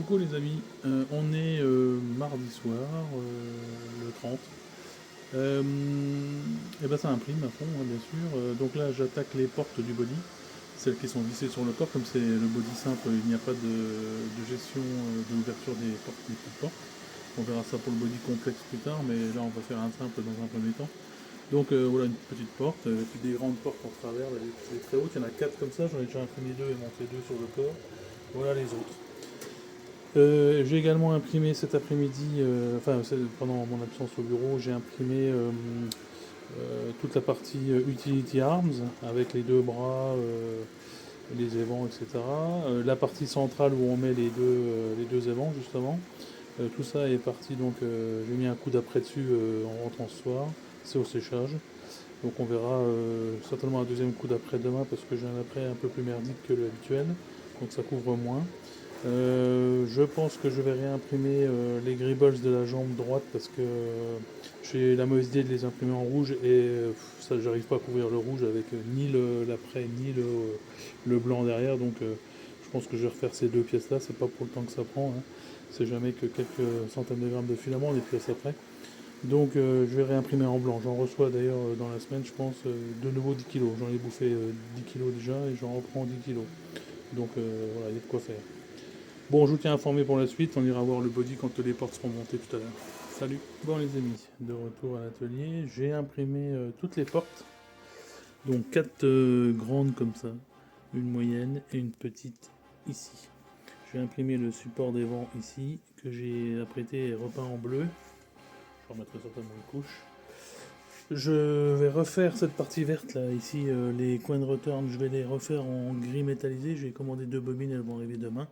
Coucou les amis, on est mardi soir, le 30. Et ben ça imprime à fond, hein, bien sûr. Donc là j'attaque les portes du body, celles qui sont vissées sur le corps, comme c'est le body simple, il n'y a pas de gestion de l'ouverture des portes, des petites portes. On verra ça pour le body complexe plus tard, mais là on va faire un simple dans un premier temps. Donc voilà une petite porte, puis des grandes portes en travers, là, c'est très hautes, il y en a 4 comme ça, j'en ai déjà imprimé 2 et monté 2 sur le corps. Voilà les autres. J'ai également imprimé cet après-midi, pendant mon absence au bureau, j'ai imprimé toute la partie Utility Arms avec les deux bras, les évents, etc. La partie centrale où on met les deux évents justement. Tout ça est parti, donc j'ai mis un coup d'après dessus en rentrant ce soir. C'est au séchage. Donc on verra certainement un deuxième coup d'après demain parce que j'ai un après un peu plus merdique que l'habituel. Donc ça couvre moins. Je pense que je vais réimprimer les gribbles de la jambe droite parce que j'ai la mauvaise idée de les imprimer en rouge et ça j'arrive pas à couvrir le rouge avec ni l'après ni le blanc derrière, donc je pense que je vais refaire ces deux pièces là, c'est pas pour le temps que ça prend, hein. C'est jamais que quelques centaines de grammes de filament les pièces après. Donc je vais réimprimer en blanc, j'en reçois d'ailleurs dans la semaine je pense de nouveau 10 kilos, j'en ai bouffé 10 kilos déjà et j'en reprends 10 kilos, donc voilà, il y a de quoi faire. Bon, je vous tiens informé pour la suite, on ira voir le body quand les portes seront montées tout à l'heure. Salut. Bon les amis, de retour à l'atelier, j'ai imprimé toutes les portes, donc 4 grandes comme ça, une moyenne et une petite ici. J'ai imprimé le support des vents ici, que j'ai apprêté et repeint en bleu. Je remettrai certainement une couche. Je vais refaire cette partie verte là, ici, les coins de return, je vais les refaire en gris métallisé. J'ai commandé 2 bobines, elles vont arriver demain.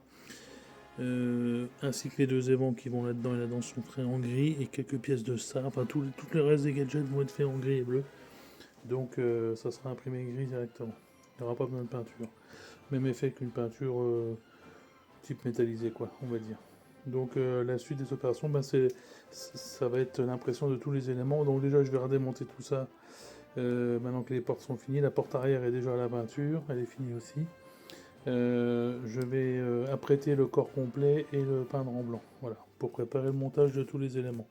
Ainsi que les deux évents qui vont là-dedans et là-dedans sont faits en gris et quelques pièces de ça, enfin tout le reste des gadgets vont être faits en gris et bleu, donc ça sera imprimé gris directement, il n'y aura pas besoin de peinture, même effet qu'une peinture type métallisé quoi, on va dire. Donc la suite des opérations, ça va être l'impression de tous les éléments, donc déjà je vais redémonter tout ça maintenant que les portes sont finies. La porte arrière est déjà à la peinture, elle est finie aussi. Je vais apprêter le corps complet et le peindre en blanc, voilà, pour préparer le montage de tous les éléments.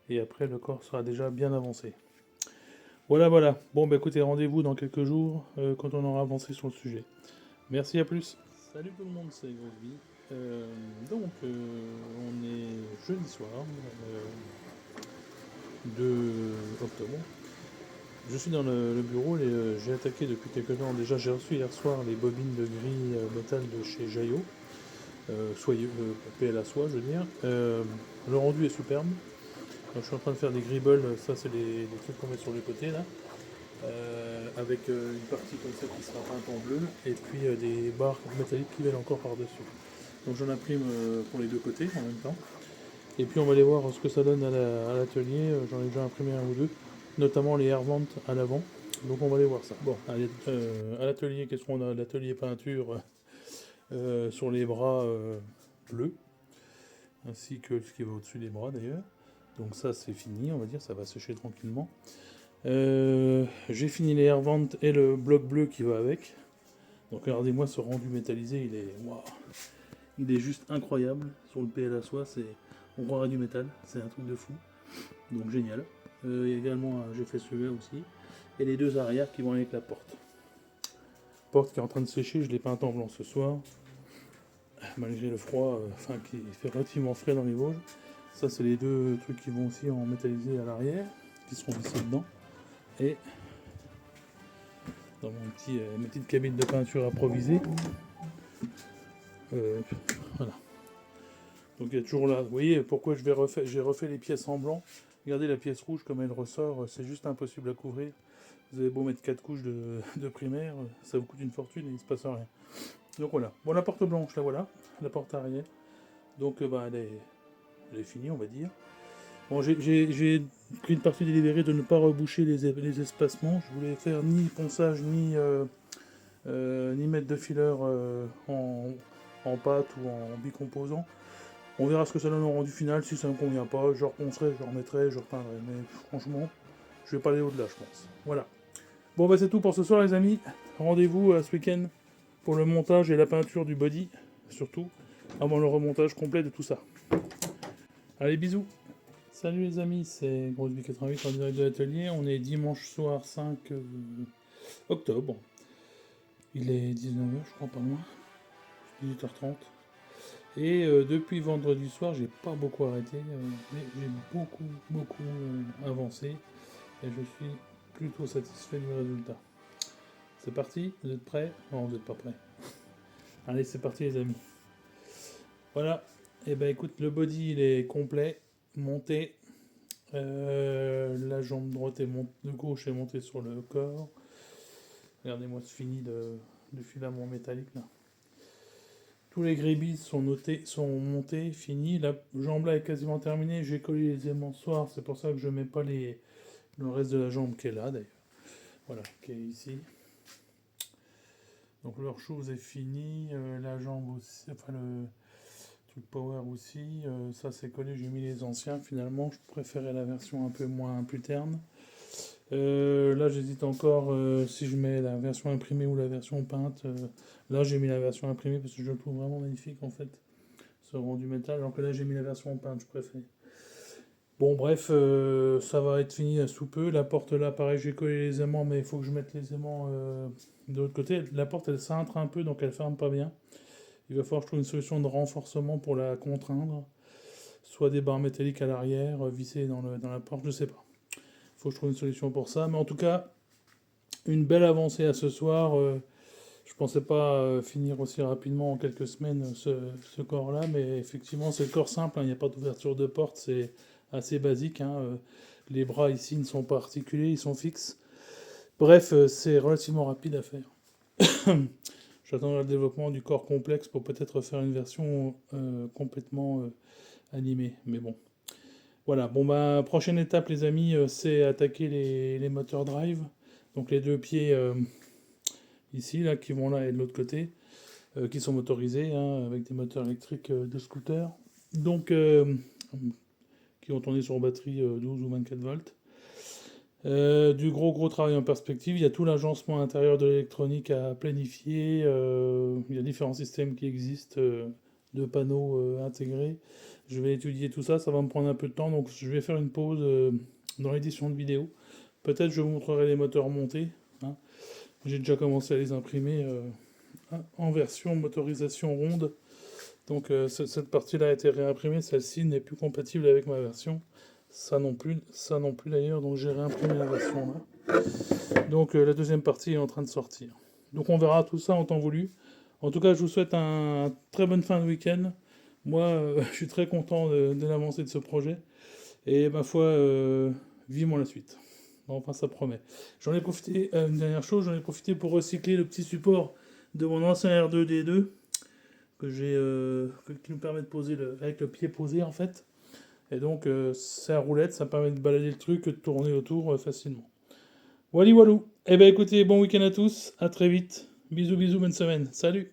Et après, le corps sera déjà bien avancé. Voilà, voilà. Bon, bah écoutez, rendez-vous dans quelques jours quand on aura avancé sur le sujet. Merci, à plus. Salut tout le monde, c'est Grosse Vie. On est jeudi soir, 2 octobre. Je suis dans le bureau et j'ai attaqué depuis quelques temps. Déjà, j'ai reçu hier soir les bobines de gris métal de chez Jaillot. Soyeux, paix à la soie, je veux dire. Le rendu est superbe. Donc, je suis en train de faire des gribbles, ça c'est les trucs qu'on met sur les côtés là, avec une partie comme ça qui sera peinte en bleu, et puis des barres métalliques qui viennent encore par-dessus. Donc j'en imprime pour les deux côtés en même temps. Et puis on va aller voir ce que ça donne à l'atelier, j'en ai déjà imprimé un ou deux, notamment les air-ventes à l'avant. Donc on va aller voir ça. Bon, allez, à l'atelier, qu'est-ce qu'on a? L'atelier peinture sur les bras bleus, ainsi que ce qui va au-dessus des bras d'ailleurs. Donc ça c'est fini, on va dire, ça va sécher tranquillement. J'ai fini les air-ventes et le bloc bleu qui va avec. Donc regardez-moi ce rendu métallisé, wow, il est juste incroyable. Sur le PL à soie, on croirait du métal, c'est un truc de fou. Donc génial. Également, j'ai fait celui-là aussi. Et les deux arrières qui vont avec la porte. Porte qui est en train de sécher, je l'ai peinte en blanc ce soir. Malgré le froid, qui fait relativement frais dans les Vosges. Ça, c'est les deux trucs qui vont aussi en métallisé à l'arrière, qui seront vissés dedans. Et dans ma petite cabine de peinture improvisée. Voilà. Donc il y a toujours là. Vous voyez pourquoi j'ai refait les pièces en blanc. Regardez la pièce rouge comme elle ressort, c'est juste impossible à couvrir. Vous avez beau mettre 4 couches de primaire, ça vous coûte une fortune et il ne se passe rien. Donc voilà. Bon, la porte blanche, la voilà. La porte arrière. Donc elle est finie, on va dire. Bon, j'ai pris une partie délibérée de ne pas reboucher les espacements. Je voulais faire ni ponçage, ni mettre de fileur en pâte ou en bicomposant. On verra ce que ça donne au rendu final. Si ça ne me convient pas, je reponcerai, je remettrai, je repeindrai. Mais franchement, je vais pas aller au-delà, je pense. Voilà. Bon, bah c'est tout pour ce soir, les amis. Rendez-vous ce week-end pour le montage et la peinture du body, surtout. avant le remontage complet de tout ça. Allez, bisous. Salut les amis, c'est Grossby88 en direct de l'atelier. On est dimanche soir 5 octobre. Il est 19h, je crois, pas loin. 18h30. Et depuis vendredi soir, j'ai pas beaucoup arrêté, mais j'ai beaucoup avancé. Et je suis plutôt satisfait du résultat. C'est parti, vous êtes prêts? Non, vous n'êtes pas prêts. Allez, c'est parti les amis. Voilà, et ben écoute, le body il est complet, monté. La jambe droite de gauche est montée sur le corps. Regardez-moi ce fini de filament métallique là. Tous les grébilles sont montés, finis. La jambe là est quasiment terminée. J'ai collé les aimants ce soir, c'est pour ça que je mets pas le reste de la jambe qui est là d'ailleurs. Voilà, qui est ici. Donc le shoes est fini, la jambe aussi, enfin le truc power aussi, ça c'est collé, j'ai mis les anciens finalement, je préférais la version un peu moins plus terne. Là j'hésite encore si je mets la version imprimée ou la version peinte. Là j'ai mis la version imprimée parce que je le trouve vraiment magnifique en fait, ce rendu métal, alors que là j'ai mis la version peinte, je préfère. Bon bref, ça va être fini sous peu. La porte là, pareil, j'ai collé les aimants, mais il faut que je mette les aimants de l'autre côté. La porte elle cintre un peu, donc elle ferme pas bien. Il va falloir que je trouve une solution de renforcement pour la contraindre. Soit des barres métalliques à l'arrière, vissées dans la porte, je sais pas. Il faut que je trouve une solution pour ça. Mais en tout cas, une belle avancée à ce soir. Je pensais pas finir aussi rapidement en quelques semaines ce corps-là, mais effectivement c'est le corps simple, hein, il n'y a pas d'ouverture de porte, c'est assez basique. Hein, les bras ici ne sont pas articulés, ils sont fixes. Bref, c'est relativement rapide à faire. J'attends le développement du corps complexe pour peut-être faire une version complètement animée, mais bon. Voilà, bon bah prochaine étape les amis, c'est attaquer les moteurs drive, donc les deux pieds ici, là, qui vont là et de l'autre côté, qui sont motorisés, hein, avec des moteurs électriques de scooter, donc qui vont tourner sur batterie 12 ou 24 volts. Du gros travail en perspective, il y a tout l'agencement intérieur de l'électronique à planifier, il y a différents systèmes qui existent, de panneaux intégrés. Je vais étudier tout ça, ça va me prendre un peu de temps, donc je vais faire une pause dans l'édition de vidéo. Peut-être je vous montrerai les moteurs montés. Hein. J'ai déjà commencé à les imprimer en version motorisation ronde. Donc cette partie-là a été réimprimée, celle-ci n'est plus compatible avec ma version. Ça non plus d'ailleurs, donc j'ai réimprimé la version là. Donc la deuxième partie est en train de sortir. Donc on verra tout ça en temps voulu. En tout cas, je vous souhaite un très bonne fin de week-end. Moi, je suis très content de l'avancée de ce projet. Et ma foi, vivement la suite. Enfin, ça promet. J'en ai profité, une dernière chose, j'en ai profité pour recycler le petit support de mon ancien R2D2 qui nous permet de poser avec le pied posé en fait. Et donc, c'est à roulette, ça permet de balader le truc, de tourner autour facilement. Wally walou. Eh ben écoutez, bon week-end à tous, à très vite. Bisous, bonne semaine. Salut!